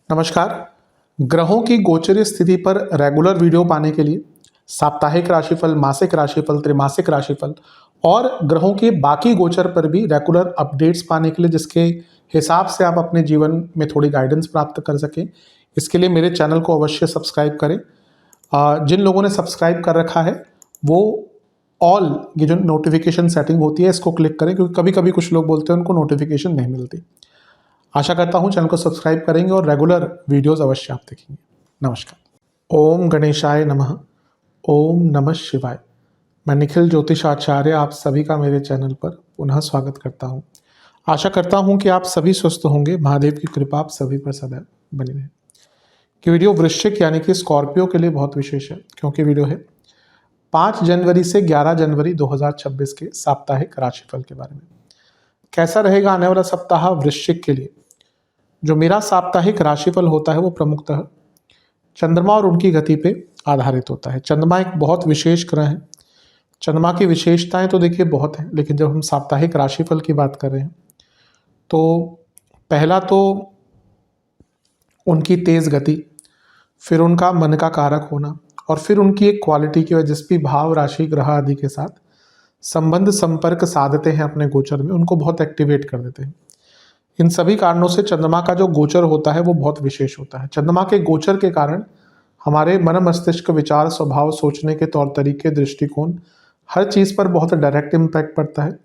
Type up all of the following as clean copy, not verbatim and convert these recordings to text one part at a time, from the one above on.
नमस्कार। ग्रहों की गोचरीय स्थिति पर रेगुलर वीडियो पाने के लिए साप्ताहिक राशिफल, मासिक राशिफल, त्रैमासिक राशिफल और ग्रहों के बाकी गोचर पर भी रेगुलर अपडेट्स पाने के लिए, जिसके हिसाब से आप अपने जीवन में थोड़ी गाइडेंस प्राप्त कर सकें, इसके लिए मेरे चैनल को अवश्य सब्सक्राइब करें। जिन लोगों ने सब्सक्राइब कर रखा है वो ऑल ये जो नोटिफिकेशन सेटिंग होती है इसको क्लिक करें, क्योंकि कभी कभी कुछ लोग बोलते हैं उनको नोटिफिकेशन नहीं मिलती। आशा करता हूँ चैनल को सब्सक्राइब करेंगे और रेगुलर वीडियोस अवश्य आप देखेंगे। नमस्कार। ओम गणेशाय नमः। ओम नमः शिवाय। मैं निखिल ज्योतिषाचार्य आप सभी का मेरे चैनल पर पुनः स्वागत करता हूँ। आशा करता हूँ कि आप सभी स्वस्थ होंगे। महादेव की कृपा आप सभी पर सदैव बनी रहे। कि वीडियो वृश्चिक यानी कि स्कॉर्पियो के लिए बहुत विशेष है, क्योंकि वीडियो है 5 जनवरी से 11 जनवरी 2026 के साप्ताहिक राशिफल के बारे में। कैसा रहेगा आने वाला सप्ताह वृश्चिक के लिए। जो मेरा साप्ताहिक राशिफल होता है वो प्रमुखतः चंद्रमा और उनकी गति पे आधारित होता है। चंद्रमा एक बहुत विशेष ग्रह है। चंद्रमा की विशेषताएं तो देखिए बहुत हैं, लेकिन जब हम साप्ताहिक राशिफल की बात कर रहे हैं तो पहला तो उनकी तेज गति, फिर उनका मन का कारक होना, और फिर उनकी एक क्वालिटी की वजह से भाव, राशि, ग्रह आदि के साथ संबंध संपर्क साधते हैं अपने गोचर में, उनको बहुत एक्टिवेट कर देते हैं। इन सभी कारणों से चंद्रमा का जो गोचर होता है वो बहुत विशेष होता है। चंद्रमा के गोचर के कारण हमारे मन, मस्तिष्क, विचार, स्वभाव, सोचने के तौर तरीके, दृष्टिकोण, हर चीज़ पर बहुत डायरेक्ट इम्पैक्ट पड़ता है।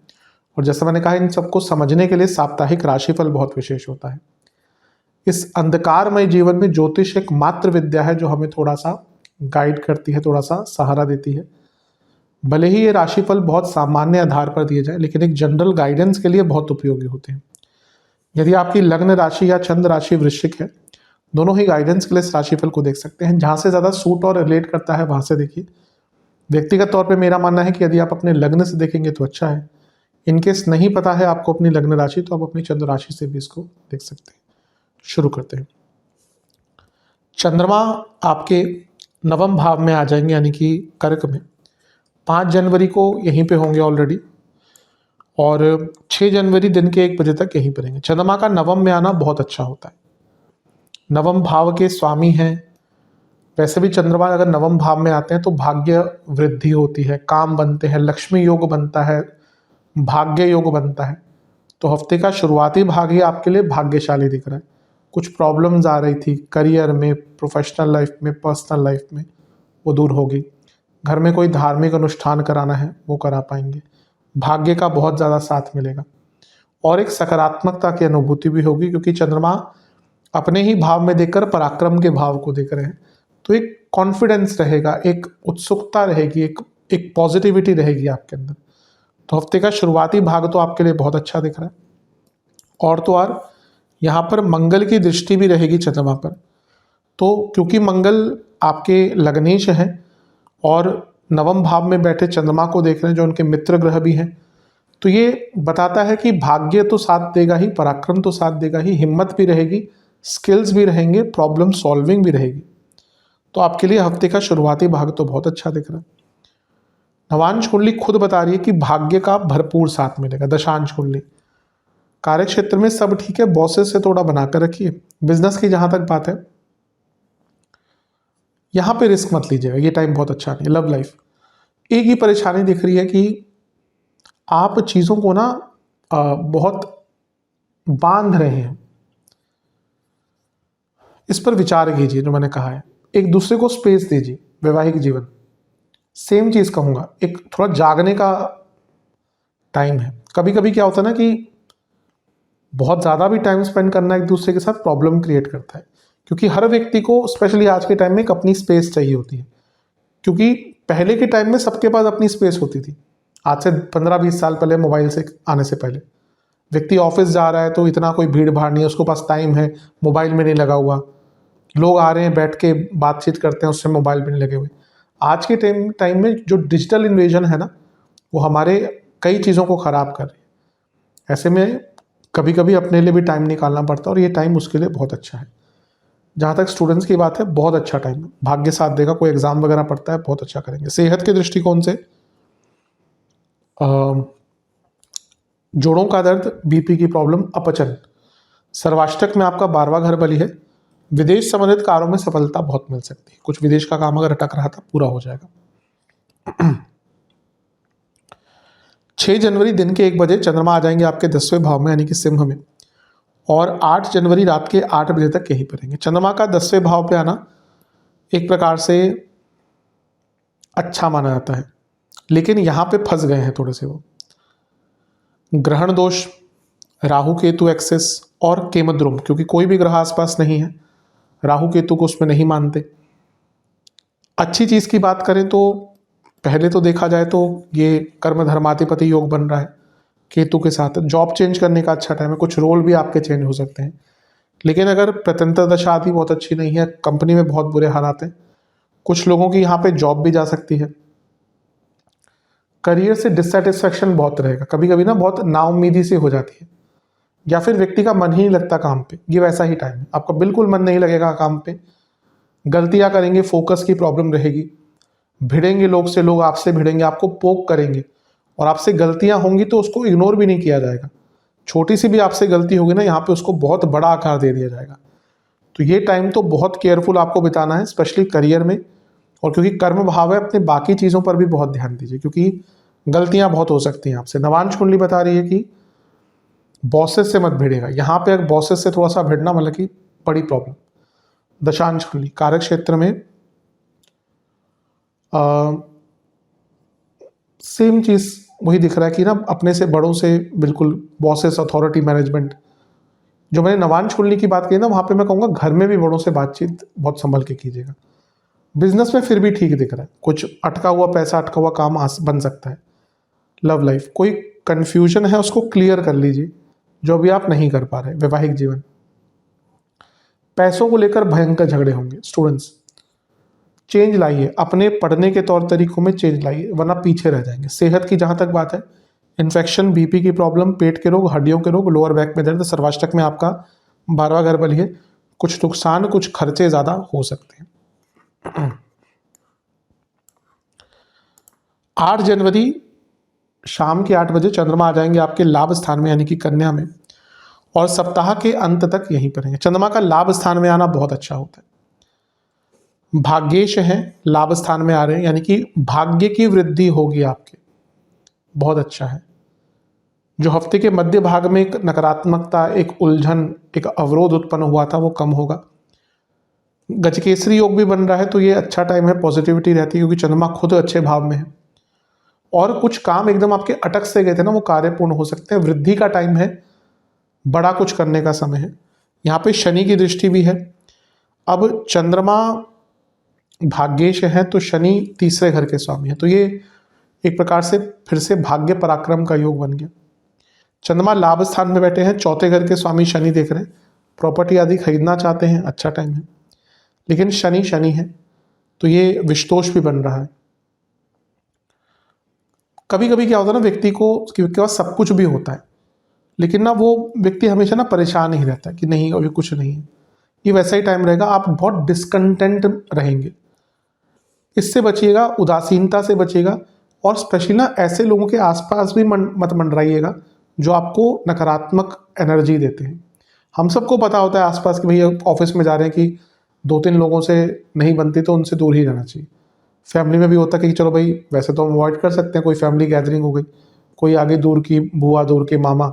और जैसा मैंने कहा, इन सबको समझने के लिए साप्ताहिक राशिफल बहुत विशेष होता है। इस अंधकारमय जीवन में ज्योतिष एक मात्र विद्या है जो हमें थोड़ा सा गाइड करती है, थोड़ा सा सहारा देती है। भले ही ये राशिफल बहुत सामान्य आधार पर दिए जाए, लेकिन एक जनरल गाइडेंस के लिए बहुत उपयोगी होते हैं। यदि आपकी लग्न राशि या चंद्र राशि वृश्चिक है, दोनों ही गाइडेंस के लिए इस राशिफल को देख सकते हैं। जहाँ से ज़्यादा सूट और रिलेट करता है वहाँ से देखिए। व्यक्तिगत तौर पे मेरा मानना है कि यदि आप अपने लग्न से देखेंगे तो अच्छा है। इनकेस नहीं पता है आपको अपनी लग्न राशि, तो आप अपनी चंद्र राशि से भी इसको देख सकते हैं। शुरू करते हैं। चंद्रमा आपके नवम भाव में आ जाएंगे, यानी कि कर्क में। 5 जनवरी को यहीं पे होंगे ऑलरेडी, और 6 जनवरी दिन के 1 बजे तक यहीं पर रहेंगे। चंद्रमा का नवम में आना बहुत अच्छा होता है। नवम भाव के स्वामी हैं। वैसे भी चंद्रमा अगर नवम भाव में आते हैं तो भाग्य वृद्धि होती है, काम बनते हैं, लक्ष्मी योग बनता है, भाग्य योग बनता है। तो हफ्ते का शुरुआती भाग ही आपके लिए भाग्यशाली दिख रहा है। कुछ प्रॉब्लम्स आ रही थी करियर में, प्रोफेशनल लाइफ में, पर्सनल लाइफ में, वो दूर होगी। घर में कोई धार्मिक अनुष्ठान कराना है वो करा पाएंगे। भाग्य का बहुत ज़्यादा साथ मिलेगा और एक सकारात्मकता की अनुभूति भी होगी, क्योंकि चंद्रमा अपने ही भाव में देखकर पराक्रम के भाव को देख रहे हैं। तो एक कॉन्फिडेंस रहेगा, एक उत्सुकता रहेगी, एक पॉजिटिविटी रहेगी आपके अंदर। तो हफ्ते का शुरुआती भाग तो आपके लिए बहुत अच्छा दिख रहा है। और तो और यहाँ पर मंगल की दृष्टि भी रहेगी चंद्रमा पर। तो क्योंकि मंगल आपके लग्नेश हैं और नवम भाव में बैठे चंद्रमा को देख रहे हैं, जो उनके मित्र ग्रह भी हैं, तो ये बताता है कि भाग्य तो साथ देगा ही, पराक्रम तो साथ देगा ही, हिम्मत भी रहेगी, स्किल्स भी रहेंगे, प्रॉब्लम सॉल्विंग भी रहेगी। तो आपके लिए हफ्ते का शुरुआती भाग तो बहुत अच्छा दिख रहा है। नवांश कुंडली खुद बता रही है कि भाग्य का भरपूर साथ मिलेगा। दशांश कुंडली, कार्य क्षेत्र में सब ठीक है, बॉसेस से थोड़ा बनाकर रखिए। बिजनेस की जहां तक बात है, यहां पे रिस्क मत लीजिएगा, ये टाइम बहुत अच्छा नहीं। लव लाइफ, एक ही परेशानी दिख रही है कि आप चीज़ों को ना बहुत बांध रहे हैं। इस पर विचार कीजिए। जो मैंने कहा है, एक दूसरे को स्पेस दीजिए। वैवाहिक जीवन, सेम चीज़ कहूँगा, एक थोड़ा जागने का टाइम है। कभी कभी क्या होता है ना कि बहुत ज़्यादा भी टाइम स्पेंड करना एक दूसरे के साथ प्रॉब्लम क्रिएट करता है, क्योंकि हर व्यक्ति को स्पेशली आज के टाइम में एक अपनी स्पेस चाहिए होती है। क्योंकि पहले के टाइम में सबके पास अपनी स्पेस होती थी। आज से 15-20 साल पहले, मोबाइल से आने से पहले, व्यक्ति ऑफिस जा रहा है तो इतना कोई भीड़ भाड़ नहीं है, उसके पास टाइम है, मोबाइल में नहीं लगा हुआ। लोग आ रहे हैं, बैठ के बातचीत करते हैं, उससे मोबाइल में नहीं लगे हुए। आज के टाइम में जो डिजिटल इन्वेजन है ना, वो हमारे कई चीज़ों को ख़राब कर रही है। ऐसे में कभी कभी अपने लिए भी टाइम निकालना पड़ता है, और ये टाइम उसके लिए बहुत अच्छा है। जहाँ तक स्टूडेंट्स की बात है, बहुत अच्छा टाइम है। भाग्य साथ देगा, कोई एग्जाम वगैरह पढ़ता है, बहुत अच्छा करेंगे। सेहत के दृष्टिकोण से जोड़ों का दर्द, बीपी की प्रॉब्लम, अपचन, सर्वाष्टक में आपका 12वां घर बली है। विदेश संबंधित कार्यों में सफलता बहुत मिल सकती है। कुछ विदेश का काम अगर अटक रहा था पूरा हो जाएगा। 6 जनवरी दिन के 1 बजे चंद्रमा आ जाएंगे आपके 10वें भाव में यानी कि सिंह में, और 8 जनवरी रात के 8 बजे तक यहीं पर रहेंगे। चंद्रमा का 10वें भाव पे आना एक प्रकार से अच्छा माना जाता है, लेकिन यहाँ पे फंस गए हैं थोड़े से वो। ग्रहण दोष, राहु केतु एक्सेस और केमद्रुम, क्योंकि कोई भी ग्रह आसपास नहीं है, राहु केतु को उसमें नहीं मानते। अच्छी चीज़ की बात करें तो पहले तो देखा जाए तो ये कर्म धर्माधिपति योग बन रहा है केतु के साथ। जॉब चेंज करने का अच्छा टाइम है, कुछ रोल भी आपके चेंज हो सकते हैं। लेकिन अगर प्रत्यंतर दशा आदि बहुत अच्छी नहीं है, कंपनी में बहुत बुरे हालात हैं, कुछ लोगों की यहाँ पे जॉब भी जा सकती है। करियर से डिससेटिस्फेक्शन बहुत रहेगा, कभी कभी ना बहुत नाउम्मीदी से हो जाती है, या फिर व्यक्ति का मन ही नहीं लगता काम पे। ये वैसा ही टाइम है, आपका बिल्कुल मन नहीं लगेगा काम पे, गलतियां करेंगे, फोकस की प्रॉब्लम रहेगी, भिड़ेंगे लोग से, लोग आपसे भिड़ेंगे, आपको पोक करेंगे, और आपसे गलतियां होंगी तो उसको इग्नोर भी नहीं किया जाएगा। छोटी सी भी आपसे गलती होगी ना, यहाँ पे उसको बहुत बड़ा आकार दे दिया जाएगा। तो ये टाइम तो बहुत केयरफुल आपको बिताना है, स्पेशली करियर में। और क्योंकि कर्म भाव है, अपने बाकी चीज़ों पर भी बहुत ध्यान दीजिए, क्योंकि गलतियां बहुत हो सकती हैं आपसे। नवांश कुंडली बता रही है कि बॉसेस से मत भिड़ेगा। यहाँ पे अगर बॉसेस से थोड़ा सा भिड़ना मतलब कि बड़ी प्रॉब्लम। दशांश कुंडली कार्य क्षेत्र में सेम चीज़ वही दिख रहा है कि ना, अपने से बड़ों से बिल्कुल बॉसेस, अथॉरिटी, मैनेजमेंट। जो मैंने नवांश कुंडली की बात की ना, वहाँ पे मैं कहूँगा घर में भी बड़ों से बातचीत बहुत संभल के कीजिएगा। बिजनेस में फिर भी ठीक दिख रहा है, कुछ अटका हुआ पैसा, अटका हुआ काम बन सकता है। लव लाइफ, कोई कन्फ्यूजन है उसको क्लियर कर लीजिए, जो भी आप नहीं कर पा रहे। वैवाहिक जीवन, पैसों को लेकर भयंकर झगड़े होंगे। स्टूडेंट्स, चेंज लाइए, अपने पढ़ने के तौर तरीकों में चेंज लाइए, वरना पीछे रह जाएंगे। सेहत की जहाँ तक बात है, इन्फेक्शन, बीपी की प्रॉब्लम, पेट के रोग, हड्डियों के रोग, लोअर बैक में दर्द, सर्वाष्टक में आपका 12वां घर बली है, कुछ नुकसान, कुछ खर्चे ज़्यादा हो सकते हैं। 8 जनवरी शाम के 8 बजे चंद्रमा आ जाएंगे आपके लाभ स्थान में यानी कि कन्या में, और सप्ताह के अंत तक यहीं पर रहेंगे। चंद्रमा का लाभ स्थान में आना बहुत अच्छा होता है। भाग्येश हैं, लाभ स्थान में आ रहे हैं, यानी कि भाग्य की वृद्धि होगी आपके, बहुत अच्छा है। जो हफ्ते के मध्य भाग में एक नकारात्मकता, एक उलझन, एक अवरोध उत्पन्न हुआ था, वो कम होगा। गजकेसरी योग भी बन रहा है, तो ये अच्छा टाइम है, पॉजिटिविटी रहती है, क्योंकि चंद्रमा खुद अच्छे भाव में है। और कुछ काम एकदम आपके अटक से गए थे ना, वो कार्य पूर्ण हो सकते हैं। वृद्धि का टाइम है, बड़ा कुछ करने का समय है। यहाँ पे शनि की दृष्टि भी है। अब चंद्रमा भाग्येश है, तो शनि तीसरे घर के स्वामी है, तो ये एक प्रकार से फिर से भाग्य पराक्रम का योग बन गया। चंद्रमा लाभ स्थान में बैठे हैं, चौथे घर के स्वामी शनि देख रहे हैं। प्रॉपर्टी आदि खरीदना चाहते हैं, अच्छा टाइम है, लेकिन शनि शनि है, तो ये विषतोष भी बन रहा है। कभी कभी क्या होता है ना, व्यक्ति को उसके पास सब कुछ भी होता है, लेकिन ना वो व्यक्ति हमेशा ना परेशान ही रहता है कि नहीं अभी कुछ नहीं है। ये वैसा ही टाइम रहेगा, आप बहुत डिस्कंटेंट रहेंगे। इससे बचिएगा, उदासीनता से बचिएगा, और स्पेशली ना ऐसे लोगों के आसपास भी मत मंडराइएगा जो आपको नकारात्मक एनर्जी देते हैं। हम सबको पता होता है आसपास कि भैया ऑफिस में जा रहे हैं कि 2-3 लोगों से नहीं बनती तो उनसे दूर ही रहना चाहिए। फैमिली में भी होता है कि चलो भाई वैसे तो हम अवॉइड कर सकते हैं, कोई फैमिली गैदरिंग हो गई, कोई आगे दूर की बुआ, दूर के मामा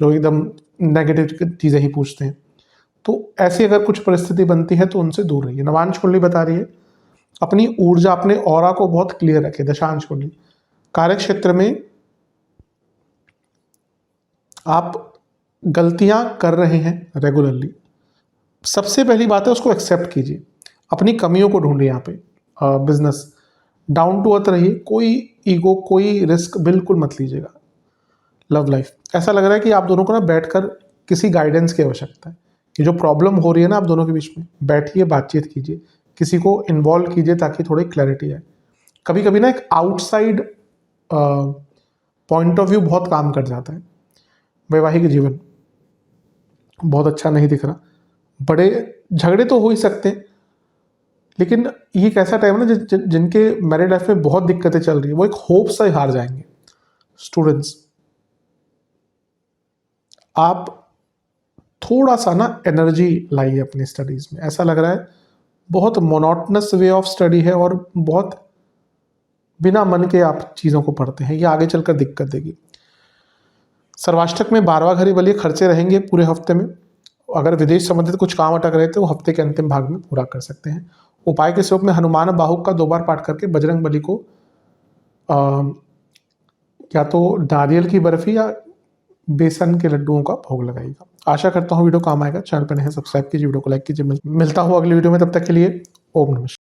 जो एकदम नेगेटिव चीज़ें ही पूछते हैं, तो ऐसी अगर कुछ परिस्थिति बनती है तो उनसे दूर रहिए। नवांश कुंडली बता रही है अपनी ऊर्जा, अपने ऑरा को बहुत क्लियर रखें। दशांश कुंडली कार्य क्षेत्र में आप गलतियां कर रहे हैं रेगुलरली, सबसे पहली बात है उसको एक्सेप्ट कीजिए, अपनी कमियों को ढूंढिए। यहाँ पे बिजनेस डाउन टू अर्थ रहिए, कोई ईगो, कोई रिस्क बिल्कुल मत लीजिएगा। लव लाइफ, ऐसा लग रहा है कि आप दोनों को ना बैठकर किसी गाइडेंस की आवश्यकता है कि जो प्रॉब्लम हो रही है ना आप दोनों के बीच में, बैठिए, बातचीत कीजिए, किसी को इन्वॉल्व कीजिए ताकि थोड़ी क्लैरिटी आए। कभी कभी ना एक आउटसाइड पॉइंट ऑफ व्यू बहुत काम कर जाता है। वैवाहिक जीवन बहुत अच्छा नहीं दिख रहा, बड़े झगड़े तो हो ही सकते हैं, लेकिन ये एक ऐसा टाइम है ना जिनके मैरिड लाइफ में बहुत दिक्कतें चल रही है, वो एक होप से हार जाएंगे। स्टूडेंट्स, आप थोड़ा सा ना एनर्जी लाइए अपनी स्टडीज़ में। ऐसा लग रहा है बहुत मोनोटनस वे ऑफ स्टडी है और बहुत बिना मन के आप चीज़ों को पढ़ते हैं, ये आगे चलकर दिक्कत देगी। सर्वाष्टक में 12वां घर बलिए खर्चे रहेंगे पूरे हफ्ते में। अगर विदेश संबंधित कुछ काम अटक रहे थे वो हफ्ते के अंतिम भाग में पूरा कर सकते हैं। उपाय के स्वरूप में हनुमान बाहुक का 2 बार पाठ करके बजरंग बली को या तो नारियल की बर्फी या बेसन के लड्डुओं का भोग लगाइएगा। आशा करता हूँ वीडियो काम आएगा। चैनल पर नए हैं सब्सक्राइब कीजिए, वीडियो को लाइक कीजिए। मिलता हूँ अगली वीडियो में, तब तक के लिए ओम नमः शिवाय।